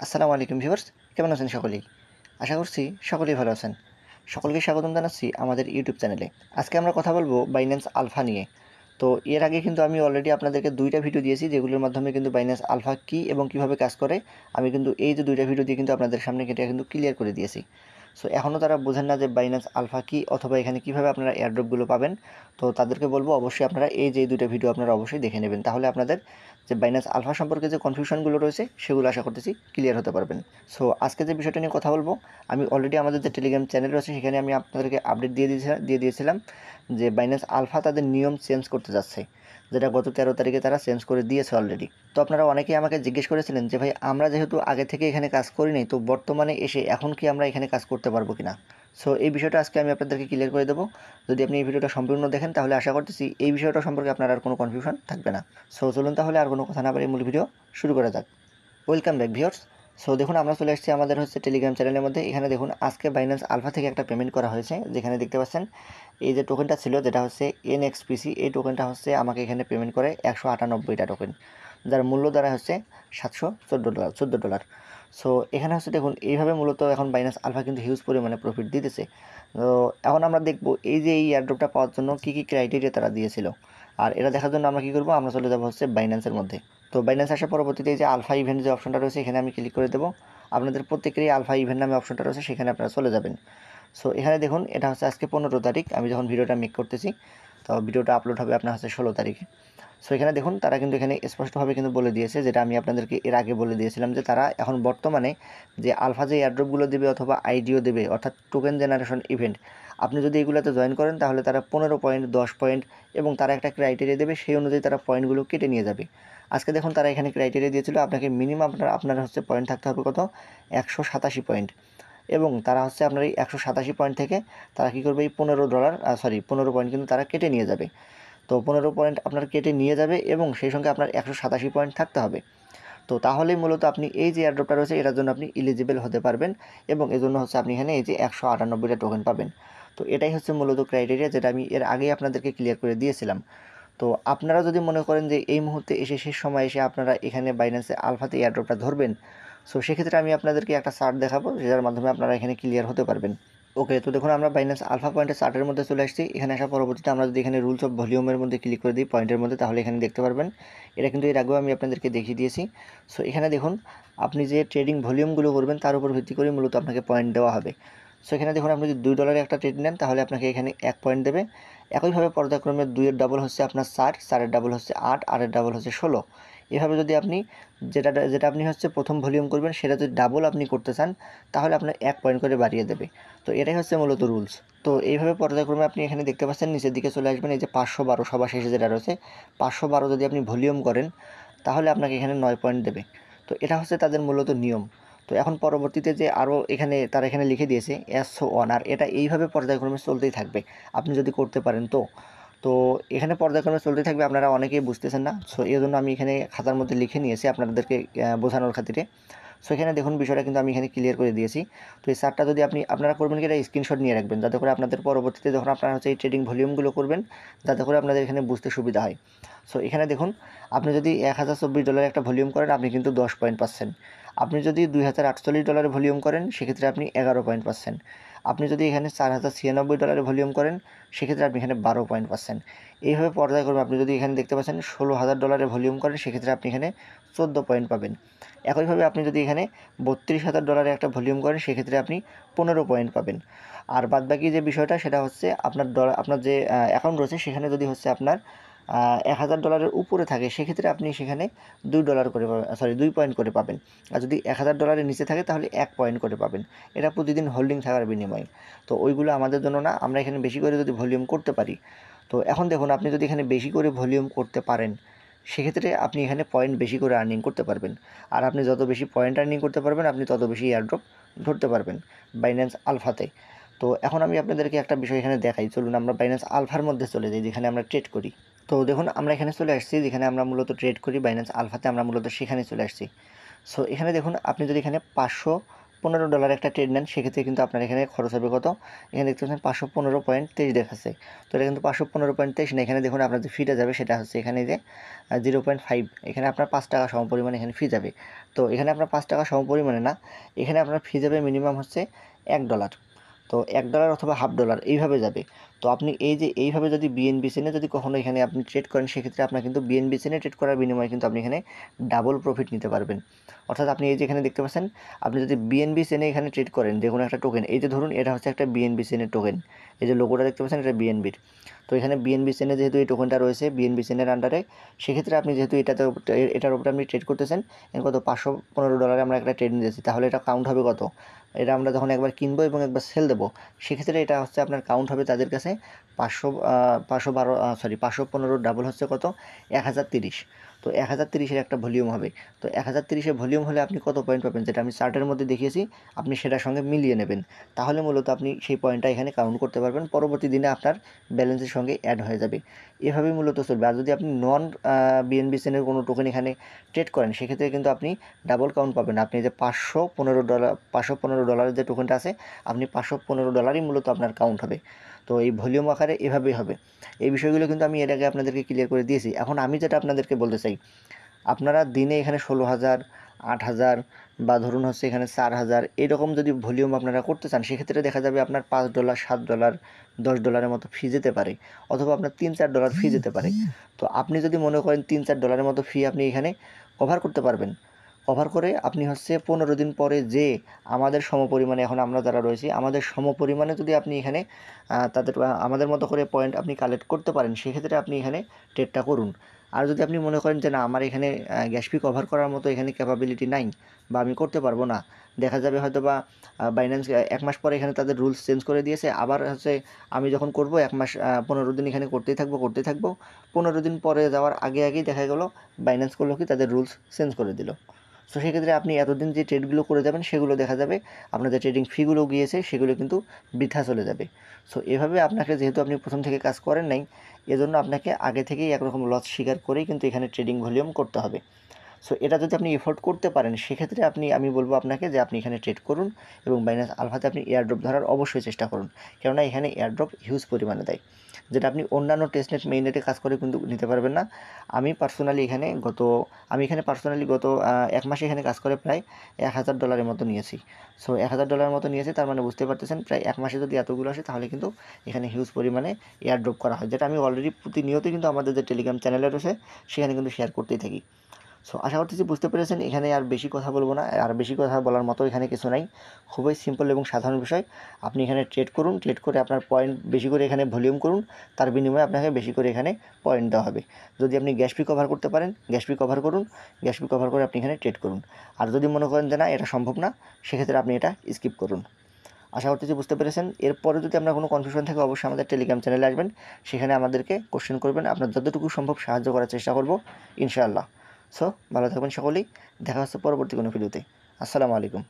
আসসালামু আলাইকুম ভিউয়ার্স, কেমন আছেন সকলেই? আশা করছি সকলেই ভালো আছেন। সকলকে স্বাগতম জানাচ্ছি আমাদের ইউটিউব চ্যানেলে। আজকে আমরা কথা বলবো বাইন্যান্স আলফা নিয়ে। তো এর আগে কিন্তু আমি অলরেডি আপনাদেরকে ২ টা ভিডিও দিয়েছি, যেগুলোর মাধ্যমে কিন্তু বাইন্যান্স আলফা কী এবং কীভাবে কাজ করে আমি কিন্তু এই যে ২ টা ভিডিও দিয়ে কিন্তু আপনাদের সামনে এটা কিন্তু ক্লিয়ার করে দিয়েছি। সো এখনও তারা বোঝেন না যে বাইন্যান্স আলফা কী অথবা এখানে কীভাবে আপনারা এয়ারড্রপগুলো পাবেন। তো তাদেরকে বলবো অবশ্যই আপনারা এই যে ২ টা ভিডিও আপনারা অবশ্যই দেখে নেবেন। তাহলে আপনাদের যে বাইন্যান্স আলফা সম্পর্কে যে কনফিউশনগুলো রয়েছে সেগুলো আশা করতেছি ক্লিয়ার হতে পারবেন। সো আজকে যে বিষয়টা নিয়ে কথা বলবো, আমি অলরেডি আমাদের যে টেলিগ্রাম চ্যানেল রয়েছে সেখানে আমি আপনাদেরকে আপডেট দিয়ে দিয়েছিলাম যে বাইন্যান্স আলফা তাদের নিয়ম চেঞ্জ করতে যাচ্ছে, যেটা গত 13 তারিখে তারা চেঞ্জ করে দিয়েছে অলরেডি। তো আপনারা অনেকেই আমাকে জিজ্ঞেস করেছিলেন যে ভাই, আমরা যেহেতু আগে থেকে এখানে কাজ করি নাই, তো বর্তমানে এসে এখন কি আমরা এখানে কাজ করতে পারবো কিনা। সো এই বিষয়টা আজকে আমি আপনাদেরকে ক্লিয়ার করে দেবো। যদি আপনি এই ভিডিওটা সম্পূর্ণ দেখেন তাহলে আশা করতেছি এই বিষয়টা সম্পর্কে আপনার আর কোনো কনফিউশন থাকবে না। সো চলুন তাহলে আর কোনো কথা না বলে মূল ভিডিও শুরু করা যাক। Welcome back viewers. সো দেখুন, আমরা চলে এসেছি আমাদের টেলিগ্রাম চ্যানেলের মধ্যে। এখানে দেখুন আজকে বাইন্যান্স আলফা থেকে একটা পেমেন্ট করা হয়েছে, যেখানে দেখতে পাচ্ছেন এই যে টোকেনটা ছিল যেটা এনএক্সপিসি, এই টোকেনটা আমাকে এখানে পেমেন্ট করে 198টা টোকেন, যার মূল্য দ্বারা $714। সো এখানে দেখুন এইভাবে মূলত এখন বাইন্যান্স আলফা কিন্তু হিউজ পরিমাণে প্রফিট দিতেছে। তো এখন আমরা দেখব এই যে এই এয়ারড্রপটা পাওয়ার জন্য কী কী ক্রাইটেরিয়া তারা দিয়েছিল। আর এটা দেখার জন্য আমরা কী করবো, আমরা চলে যাবো বাইন্যান্সের মধ্যে। তো বাইন্যান্স আসার পরবর্তীতে এই যে আলফা ইভেন্ট যে অপশনটা রয়েছে এখানে আমি ক্লিক করে দেবো। আপনাদের প্রত্যেকেরই আলফা ইভেন্ট নামে অপশনটা রয়েছে, সেখানে আপনারা চলে যাবেন। সো এখানে দেখুন এটা আজকে 15 তারিখ, আমি যখন ভিডিওটা মেক করতেছি। তো ভিডিওটা আপলোড হবে আপনার 16 তারিখে। সো এখানে দেখুন তারা কিন্তু এখানে স্পষ্টভাবে কিন্তু বলে দিয়েছে, যেটা আমি আপনাদেরকে এর আগে বলে দিয়েছিলাম, যে তারা এখন বর্তমানে যে আলফা যে এয়ারড্রপগুলো দেবে অথবা আইডিও দেবে, অর্থাৎ টোকেন জেনারেশন ইভেন্ট, আপনি যদি এগুলোতে জয়েন করেন তাহলে তারা 15 পয়েন্ট, 10 পয়েন্ট এবং তারা একটা ক্রাইটেরিয়া দেবে, সেই অনুযায়ী তারা পয়েন্টগুলো কেটে নিয়ে যাবে। আজকে দেখুন তারা এখানে ক্রাইটেরিয়া দিয়েছিল, আপনাকে মিনিমাম আপনার পয়েন্ট থাকতে হবে কত, 187 পয়েন্ট। এবং তারা আপনার এই 187 পয়েন্ট থেকে তারা কী করবে, এই $15 পয়েন্ট কিন্তু তারা কেটে নিয়ে যাবে। তো 15 পয়েন্ট আপনার কেটে নিয়ে যাবে এবং সেই সঙ্গে আপনার 187 পয়েন্ট থাকতে হবে। তো তাহলেই মূলত আপনি এই যে এয়ারড্রপটা রয়েছে এটার জন্য আপনি এলিজিবল হতে পারবেন, এবং এজন্য আপনি এখানে এই যে 198টা টোকেন পাবেন। তো এটাই মূলত ক্রাইটেরিয়া, যেটা আমি এর আগেই আপনাদেরকে ক্লিয়ার করে দিয়েছিলাম। তো আপনারা যদি মনে করেন যে এই মুহূর্তে এসে শেষ সময় এসে আপনারা এখানে বাইন্যান্সে আলফাতে এয়ারড্রপটা ধরবেন, সো সেক্ষেত্রে আমি আপনাদেরকে একটা চার্ট দেখাবো, যার মাধ্যমে আপনারা এখানে ক্লিয়ার হতে পারবেন। ওকে, তো দেখুন আমরা বাইন্যান্স আলফা পয়েন্টের চার্টের মধ্যে চলে আসছি। এখানে আসার পরবর্তীতে আমরা যদি এখানে রুলস অফ ভলিউমের মধ্যে ক্লিক করে দিই পয়েন্টের মধ্যে, তাহলে এখানে দেখতে পারবেন এটা কিন্তু এর আগেও আমি আপনাদেরকে দেখিয়ে দিয়েছি। সো এখানে দেখুন আপনি যে ট্রেডিং ভলিউমগুলো করবেন তার উপর ভিত্তি করে মূলত আপনাকে পয়েন্ট দেওয়া হবে। সো এখানে দেখুন আপনি যদি $2 একটা ট্রেড নেন তাহলে আপনাকে এখানে 1 পয়েন্ট দেবে। একইভাবে পর্যায়ক্রমে 2-এর ডাবল আপনার 4, 4-এর ডাবল 8, 8-এর ডাবল 16। এভাবে যদি আপনি যেটা যেটা আপনি প্রথম ভলিউম করবেন সেটা যদি ডাবল আপনি করতে চান তাহলে আপনার 1 পয়েন্ট করে বাড়িয়ে দেবে। তো এটাই মূলত রুলস। তো এইভাবে পর্যায়ক্রমে আপনি এখানে দেখতে পাচ্ছেন নিচের দিকে চলে আসবেন, এই যে 512 সবার শেষে যেটা রয়েছে 512 যদি আপনি ভলিউম করেন তাহলে আপনাকে এখানে 9 পয়েন্ট দেবে। তো এটা তাদের মূলত নিয়ম। তো এখন পরবর্তীতে যে আরও তারা এখানে লিখে দিয়েছে S1, আর এটা এইভাবে পর্যায়ক্রমে চলতেই থাকবে আপনি যদি করতে পারেন। তো এখানে পর্যায়ক্রমে চলতেই থাকবে, আপনারা অনেকেই বুঝতেছেন না। সো এই জন্য আমি এখানে খাতার মধ্যে লিখে নিয়েছি আপনাদেরকে বোঝানোর খাতিরে। সো এখানে দেখুন বিষয়টা কিন্তু আমি এখানে ক্লিয়ার করে দিয়েছি। তো এই চার্টটা যদি আপনারা করবেন কি, এটা স্ক্রিনশট নিয়ে রাখবেন, যাতে করে আপনাদের পরবর্তীতে যখন আপনারা এই ট্রেডিং ভলিউমগুলো করবেন, যাতে করে আপনাদের এখানে বুঝতে সুবিধা হয়। সো এখানে দেখুন আপনি যদি $1024 একটা ভলিউম করেন আপনি কিন্তু 10 পয়েন্ট পাচ্ছেন। আপনি যদি $2048 ভলিউম করেন সেক্ষেত্রে আপনি 11 পয়েন্ট পাচ্ছেন। আপনি যদি এখানে $4096 ভলিউম করেন সেক্ষেত্রে আপনি এখানে 12 পয়েন্ট পাচ্ছেন। এইভাবে পর্যায়ক্রমে আপনি যদি এখানে দেখতে পাচ্ছেন $16,000 ভলিউম করেন সেক্ষেত্রে আপনি এখানে 14 পয়েন্ট পাবেন। একইভাবে আপনি যদি এখানে $32,000 একটা ভলিউম করেন সেক্ষেত্রে আপনি 15 পয়েন্ট পাবেন। আর বাদবাকি যে বিষয়টা সেটা আপনার যে অ্যাকাউন্ট রয়েছে সেখানে যদি আপনার $1,000 উপরে থাকে সেক্ষেত্রে আপনি সেখানে $2 করে পাবেন, 2 পয়েন্ট করে পাবেন। আর যদি $1,000 নিচে থাকে তাহলে 1 পয়েন্ট করে পাবেন। এটা প্রতিদিন হোল্ডিং থাকার বিনিময়ে। তো ওইগুলো আমাদের জন্য না, আমরা এখানে বেশি করে যদি ভলিউম করতে পারি। তো এখন দেখুন আপনি যদি এখানে বেশি করে ভলিউম করতে পারেন সেক্ষেত্রে আপনি এখানে পয়েন্ট বেশি করে আর্নিং করতে পারবেন। আর আপনি যত বেশি পয়েন্ট আর্নিং করতে পারবেন আপনি তত বেশি এয়ারড্রপ ধরতে পারবেন বাইন্যান্স আলফাতে। তো এখন আমি আপনাদেরকে একটা বিষয় এখানে দেখাই, চলুন আমরা বাইন্যান্স আলফার মধ্যে চলে যাই, যেখানে আমরা ট্রেড করি। তো দেখুন আমরা এখানে চলে আসছি, যেখানে আমরা মূলত ট্রেড করি বাইন্যান্স আলফাতে, আমরা মূলত সেখানে চলে আসছি। সো এখানে দেখুন আপনি যদি এখানে 500 $15 একটা ট্রেড নেন, সেক্ষেত্রে কিন্তু আপনার এখানে খরচ হবে কত? এখানে দেখতে পাচ্ছেন 515.23 দেখাচ্ছে। তো এটা কিন্তু 515.23 না, এখানে দেখুন আপনার যে ফিটা যাবে সেটা হচ্ছে এখানে যে 0.5, এখানে আপনার $5 সমপরিমাণে এখানে ফি যাবে। তো এখানে আপনার $5 সমপরিমাণে না, এখানে আপনার ফি যাবে মিনিমাম হচ্ছে $1। তো $1 অথবা $1/2 এইভাবে যাবে। তো আপনি এই যে এইভাবে যদি বিএনবি চেনে যদি কখনো এখানে আপনি ট্রেড করেন, সেক্ষেত্রে আপনার কিন্তু বিএনবি চেনে ট্রেড করার বিনিময়ে কিন্তু আপনি এখানে ডাবল প্রফিট নিতে পারবেন। অর্থাৎ আপনি এই যে এখানে দেখতে পাচ্ছেন, আপনি যদি বিএনবি চেনে এখানে ট্রেড করেন যে কোনো একটা টোকেন, এই যে ধরুন এটা হচ্ছে একটা বিএনবি চেনের টোকেন, এই যে লোগোটা দেখতে পাচ্ছেন এটা বিএনবির। তো এখানে বিএনবি চেনে যেহেতু এই টোকেনটা রয়েছে বিএনবি চেনের আন্ডারে, সেক্ষেত্রে আপনি যেহেতু এটার উপরে আপনি ট্রেড করতেছেন, কত $515 আমরা একটা ট্রেড নিয়েছি, তাহলে এটা কাউন্ট হবে কত? এটা আমরা যখন একবার কিনবো এবং একবার সেল দেবো, সেক্ষেত্রে এটা হচ্ছে আপনার কাউন্ট হবে তাদের কাছে 515 ডাবল হচ্ছে কত? 1030। তো 1030-এর একটা ভলিউম হবে। তো 1030-এর ভলিউম হলে আপনি কত পয়েন্ট পাবেন, যেটা আমি চার্টের মধ্যে দেখিয়েছি, আপনি সেটার সঙ্গে মিলিয়ে নেবেন। তাহলে মূলত আপনি সেই পয়েন্টটা এখানে কাউন্ট করতে পারবেন, পরবর্তী দিনে আপনার ব্যালেন্সের সঙ্গে অ্যাড হয়ে যাবে। এভাবেই মূলত চলবে। আর যদি আপনি নন বিএনবি চেনের কোনো টোকেন এখানে ট্রেড করেন, সেক্ষেত্রে কিন্তু আপনি ডাবল কাউন্ট পাবেন। আপনি যে $515 যে টোকেনটা আছে, আপনি $515 মূলত আপনার কাউন্ট হবে। তো এই ভলিউম আকারে এভাবেই হবে। এই বিষয়গুলো কিন্তু আমি এর আগে আপনাদেরকে ক্লিয়ার করে দিয়েছি। এখন আমি যেটা আপনাদেরকে বলতে চাই, আপনারা দিনে এখানে 16,000, 8,000 বা ধরুন হচ্ছে এখানে 4,000 এরকম যদি ভলিউম আপনারা করতে চান, সেক্ষেত্রে দেখা যাবে আপনার $5, $7, $10 মতো ফি যেতে পারে, অথবা আপনার $3-4 ফি যেতে পারে। তো আপনি যদি মনে করেন $3-4 মতো ফি আপনি এখানে কভার করতে পারবেন, কভার করে আপনি হচ্ছে 15 দিন পরে যে আমাদের সমপরিমাণে, এখন আমরা যারা রয়েছি আমাদের সমপরিমাণে যদি আপনি এখানে আমাদের মতো করে পয়েন্ট আপনি কালেক্ট করতে পারেন, সেক্ষেত্রে আপনি এখানে ট্রেডটা করুন। আর যদি আপনি মনে করেন যে না, আমার এখানে গ্যাস ফি কভার করার মতো এখানে ক্যাপাবিলিটি নাই বা আমি করতে পারবো না, দেখা যাবে হয়তো বা বাইন্যান্স 1 মাস পরে এখানে তাদের রুলস চেঞ্জ করে দিয়েছে, আবার হচ্ছে আমি যখন করব 1 মাস 15 দিন এখানে করতেই থাকবো, 15 দিন পরে যাওয়ার আগেই দেখা গেল বাইন্যান্স করলো কি, তাদের রুলস চেঞ্জ করে দিল। সো সেক্ষেত্রে আপনি এতদিন যে ট্রেডগুলো করে যাবেন, সেগুলো দেখা যাবে আপনার যে ট্রেডিং ফিগুলো গিয়েছে সেগুলো কিন্তু বৃথা চলে যাবে। সো এভাবে আপনাকে, যেহেতু আপনি প্রথম থেকে কাজ করেন নাই, এজন্য আপনাকে আগে থেকেই একরকম লস স্বীকার করেই কিন্তু এখানে ট্রেডিং ভলিউম করতে হবে। সো এটা যদি আপনি এফোর্ড করতে পারেন, সেক্ষেত্রে আমি বলবো আপনাকে যে আপনি এখানে ট্রেড করুন এবং বাইন্যান্স আলফাতে আপনি এয়ারড্রপ ধরার অবশ্যই চেষ্টা করুন, কেননা এখানে এয়ারড্রপ হিউজ পরিমাণে দেয়, যেটা আপনি অন্যান্য টেস্টনেট মেইননেটে কাজ করে কিন্তু নিতে পারবেন না। আমি এখানে পার্সোনালি গত 1 মাসে এখানে কাজ করে প্রায় $1,000 মতো নিয়েছি। সো $1,000 মতো নিয়েছি, তার মানে বুঝতে পারতেছেন প্রায় 1 মাসে যদি এতগুলো আসে, তাহলে কিন্তু এখানে হিউজ পরিমাণে এয়ারড্রপ করা হয়, যেটা আমি অলরেডি প্রতিনিয়তই কিন্তু আমাদের যে টেলিগ্রাম চ্যানেলে রয়েছে সেখানে কিন্তু শেয়ার করতেই থাকি। সো আশা করতেছি বুঝতে পেরেছেন। এখানে আর বেশি কথা বলবো না, আর বেশি কথা বলার মতো এখানে কিছু নাই, খুবই সিম্পল এবং সাধারণ বিষয়। আপনি এখানে ট্রেড করুন, ট্রেড করে আপনার পয়েন্ট বেশি করে এখানে ভলিউম করুন, তার বিনিময়ে আপনাকে বেশি করে এখানে পয়েন্ট দেওয়া হবে। যদি আপনি গ্যাস ফি কভার করতে পারেন, গ্যাস ফি কভার করুন, গ্যাস ফি কভার করে আপনি এখানে ট্রেড করুন। আর যদি মনে করেন যে না, এটা সম্ভব না, সেক্ষেত্রে আপনি এটা স্কিপ করুন। আশা করতেছি বুঝতে পেরেছেন। এরপরে যদি আপনার কোনো কনফিউশন থাকে, অবশ্যই আমাদের টেলিগ্রাম চ্যানেলে আসবেন, সেখানে আমাদেরকে কোশ্চেন করবেন, আপনার যতটুকু সম্ভব সাহায্য করার চেষ্টা করব ইনশাআল্লাহ। সো ভালো থাকবেন সকলেই, দেখা হচ্ছে পরবর্তী কোনো ভিডিওতে। আসসালামু আলাইকুম।